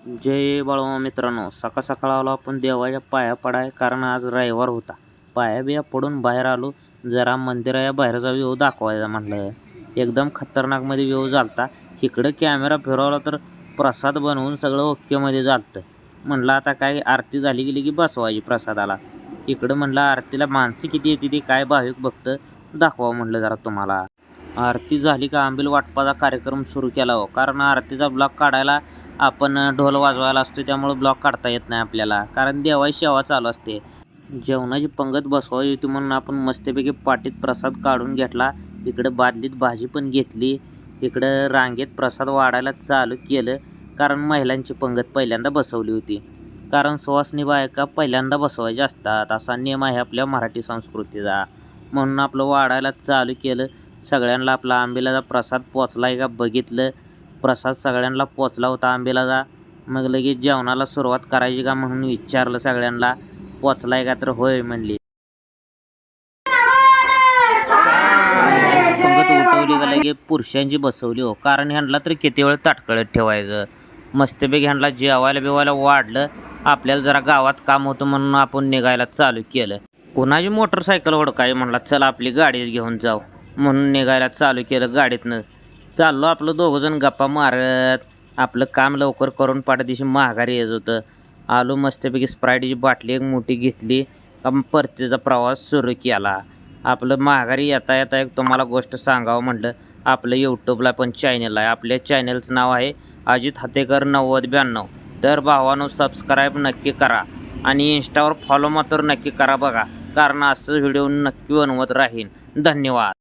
जय बाळो मित्रांनो, सकाळ सकाळ आलो आपण देवाच्या पाया पडाय, कारण आज रविवार होता. पाया बिया पडून बाहेर आलो. जरा मंदिराच्या बाहेरचा व्ह्यू दाखवायचा म्हणलं. एकदम खतरनाकमध्ये व्ह्यू झालता. इकडं कॅमेरा फिरवला तर प्रसाद बनवून सगळं ओकेमध्ये झालतं. म्हणलं आता काय आरती झाली गेली की बसवायची प्रसादाला. इकडं म्हणलं आरतीला माणसं किती येते ती काय भाविक भक्त दाखवा म्हणलं जरा तुम्हाला. आरती झाली का आंबील वाटपाचा कार्यक्रम सुरू केला हो, कारण आरतीचा ब्लॉग काढायला आपण ढोल वाजवायला असतो, त्यामुळे ब्लॉग काढता येत नाही आपल्याला, कारण देवाची सेवा चालू असते. जेवणाची पंगत बसवायची होती म्हणून आपण मस्तपैकी पाटीत प्रसाद काढून घेतला. इकडं बादलीत भाजी पण घेतली. इकडं रांगेत प्रसाद वाढायला चालू केलं, कारण महिलांची पंगत पहिल्यांदा बसवली होती. कारण सुवासिनी बायका पहिल्यांदा बसवायच्या असतात, असा नियम आहे आपल्या मराठी संस्कृतीचा. म्हणून आपलं वाढायला चालू केलं. सगळ्यांना आपला आंबीलाचा प्रसाद पोचलाय का बघितलं. प्रसाद सगळ्यांना पोचला होता आंबीलाचा. मग लगेच जेवणाला सुरुवात करायची का म्हणून विचारलं सगळ्यांना. पोचलाय का तर होय म्हणली. पंगत उठवली का लगे पुरुषांची बसवली हो, कारण ह्यांना तर किती वेळ ताटकळत ठेवायचं. मस्तपैकी ह्यांना जेवायला बिवायला वाढलं. आपल्याला जरा गावात काम होतं म्हणून आपण निघायला चालू केलं. कोणाची मोटरसायकल ओढकाय म्हणला, चला आपली गाडीच घेऊन जाऊ म्हणून निघायला चालू केलं. गाडीतनं चाललो आपलं दोघंजण गप्पा मारत. आपलं काम लवकर करून पाठदिशी माघारी यायचं होतं. आलो मस्तपैकी स्प्राईटची बाटली एक मोठी घेतली. परतीचा प्रवास सुरू केला. आपलं माघारी येता येता एक तुम्हाला गोष्ट सांगावं म्हटलं. आपलं यूट्यूबला पण चॅनल आहे. आपल्या चॅनलचं नाव आहे अजित हातेकर 9092. तर भावानो सबस्क्राईब नक्की करा आणि इंस्टावर फॉलो मात्र नक्की करा बघा, कारण असं व्हिडिओ नक्की बनवत राहीन. धन्यवाद.